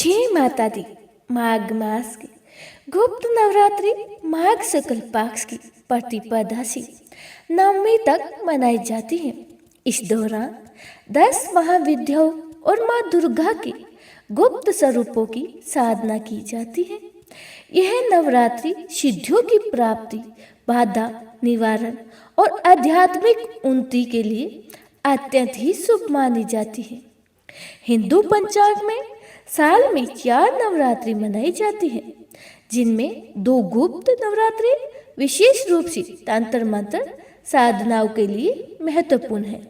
जय माता दी। माघ मास की गुप्त नवरात्रि माघ शुक्ल पक्ष की प्रतिपदा से नवमी तक मनाई जाती है। इस दौरान 10 महाविद्याओं और माँ दुर्गा के गुप्त स्वरूपों की साधना की जाती है। यह नवरात्रि सिद्धियों की प्राप्ति, बाधा निवारण और आध्यात्मिक उन्नति के लिए अत्यंत ही शुभ मानी जाती है। हिंदू पंचांग में साल में 4 नवरात्रि मनाई जाती है, जिनमें 2 गुप्त नवरात्रि विशेष रूप से तंत्र मंत्र साधनाओं के लिए महत्वपूर्ण है।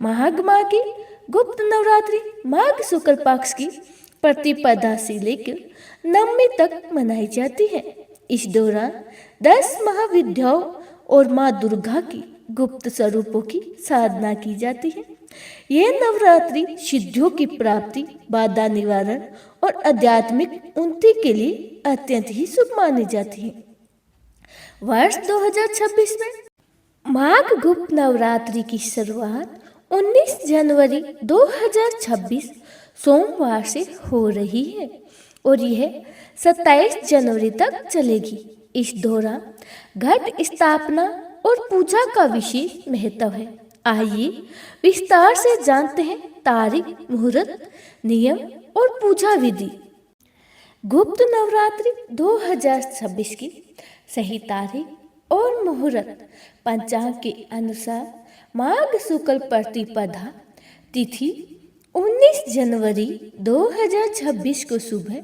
माघ माह की गुप्त नवरात्रि माघ शुक्ल पक्ष की प्रतिपदा से लेकर नवमी तक मनाई जाती है। इस दौरान 10 महाविद्याओं और माँ दुर्गा की गुप्त स्वरूपों की साधना की जाती है। यह नवरात्रि सिद्धियों की प्राप्ति, बाधा निवारण और आध्यात्मिक उन्नति के लिए अत्यंत ही शुभ मानी जाती है। वर्ष 2026 में माघ गुप्त नवरात्रि की शुरुआत 19 जनवरी 2026 सोमवार से हो रही है और यह 27 जनवरी तक चलेगी। इस दौरान घट स्थापना और पूजा का विशेष महत्व है। आइए विस्तार से जानते हैं तारीख, मुहूर्त, नियम और पूजा विधि। गुप्त नवरात्रि 2026 की सही तारीख और मुहूर्त पंचांग के अनुसार माघ शुक्ल प्रतिपदा तिथि 19 जनवरी 2026 को सुबह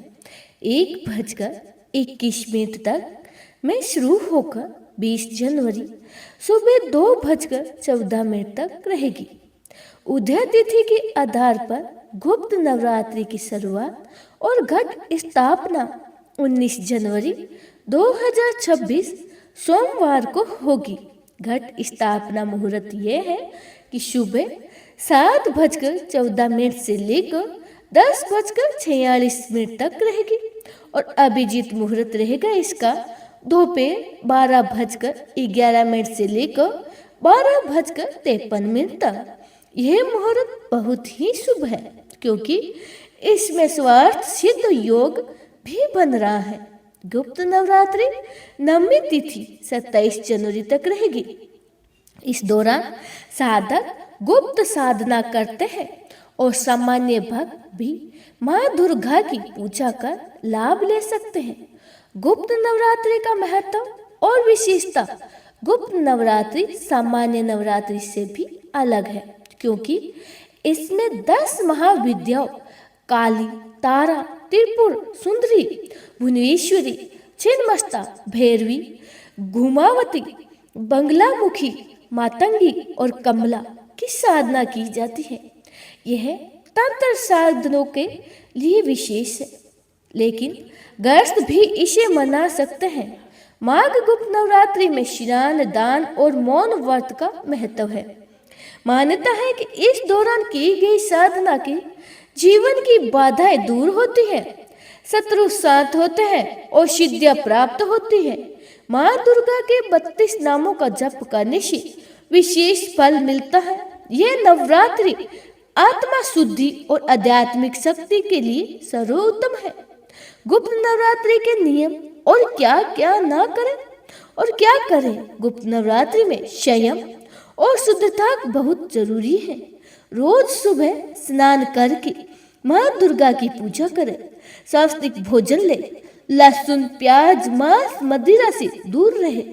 1:21 तक में शुरू होकर 20 जनवरी सुबह 2:14 तक रहेगी। उदय तिथि के आधार पर गुप्त नवरात्रि की शुरुआत और घट स्थापना 19 जनवरी 2026 सोमवार को होगी। घट स्थापना मुहूर्त यह है कि सुबह 7:14 से लेकर 10:46 तक रहेगी और अभिजीत मुहूर्त रहेगा इसका दोपहर 12:11 से लेकर 12:53 तक। यह मुहूर्त बहुत ही शुभ है क्योंकि इसमें स्वार्थ सिद्ध योग भी बन रहा है। गुप्त नवरात्रि नवमी तिथि 27 जनवरी तक रहेगी। इस दौरान साधक गुप्त साधना करते हैं और सामान्य भक्त भी माँ दुर्गा की पूजा कर लाभ ले सकते हैं। गुप्त नवरात्रि का महत्व और विशेषता। गुप्त नवरात्रि सामान्य नवरात्रि से भी अलग है क्योंकि इसमें 10 महाविद्याओं काली, तारा, त्रिपुर सुंदरी, भुवनेश्वरी, छिन्नमस्ता, भैरवी, घुमावती, बंगलामुखी, मातंगी और कमला की साधना की जाती है। यह तंत्र साधनों के लिए विशेष है, लेकिन गृहस्थ भी इसे मना सकते हैं। माघ गुप्त नवरात्रि में स्नान, दान और मौन व्रत का महत्व है। मान्यता है कि इस दौरान की गई साधना के जीवन की बाधाएं दूर होती है, शत्रु शांत होते हैं और सिद्धियां प्राप्त होती है। माँ दुर्गा के 32 नामों का जप करने से विशेष फल मिलता है। यह नवरात्रि आत्मा शुद्धि और आध्यात्मिक शक्ति के लिए सर्वोत्तम है। गुप्त नवरात्रि के नियम और क्या क्या ना करें और क्या करें। गुप्त नवरात्रि में संयम और शुद्धता बहुत जरूरी है। रोज सुबह स्नान करके माँ दुर्गा की पूजा करें, सात्विक भोजन ले, लहसुन, प्याज, मांस, मदिरा से दूर रहे,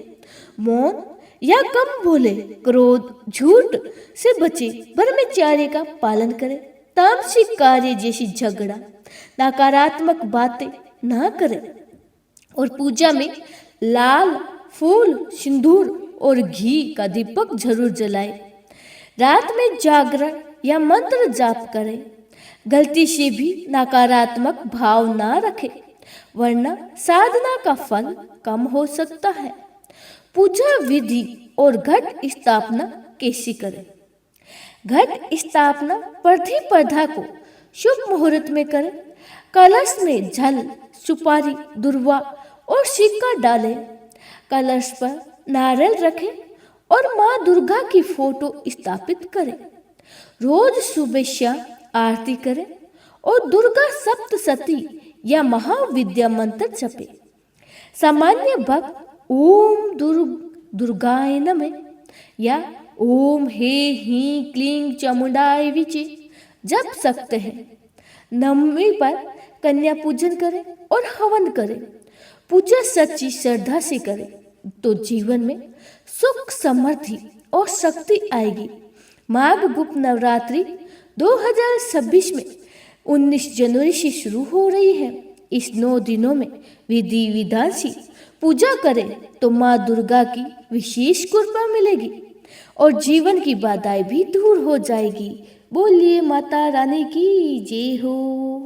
मौन या कम बोले, क्रोध, झूठ से बचे, ब्रह्मचर्य का पालन करें, तामसिक कार्य जैसी झगड़ा, नकारात्मक बातें ना करें और पूजा में लाल फूल, सिंदूर और घी का दीपक जरूर जलाएं। रात में जागरण या मंत्र जाप करें। गलती से भी नकारात्मक भाव ना रखें, वरना साधना का फल कम हो सकता है। पूजा विधि और घट स्थापना कैसे करें। घट स्थापना प्रतिपदा को शुभ मुहूर्त में करें। कलश में जल, सुपारी, दुर्वा और सिक्का डालें। कलश पर नारियल रखें और माँ दुर्गा की फोटो स्थापित करें। रोज सुबह शाम आरती करें और दुर्गा सप्तशती या महाविद्या मंत्र जपे। सामान्य भक्त ओम दुर्गाय नमः या ओम हे ही क्लीं चामुंडाय विचे जप सकते हैं। नवमी पर कन्या पूजन करें और हवन करें। पूजा सच्ची श्रद्धा से करें तो जीवन में सुख, समृद्धि और शक्ति आएगी। माघ गुप्त नवरात्रि 2026 में 19 जनवरी से शुरू हो रही है। इस 9 दिनों में विधि विधान से पूजा करें तो माँ दुर्गा की विशेष कृपा मिलेगी और जीवन की बाधाएं भी दूर हो जाएगी। बोलिए माता रानी की जय हो।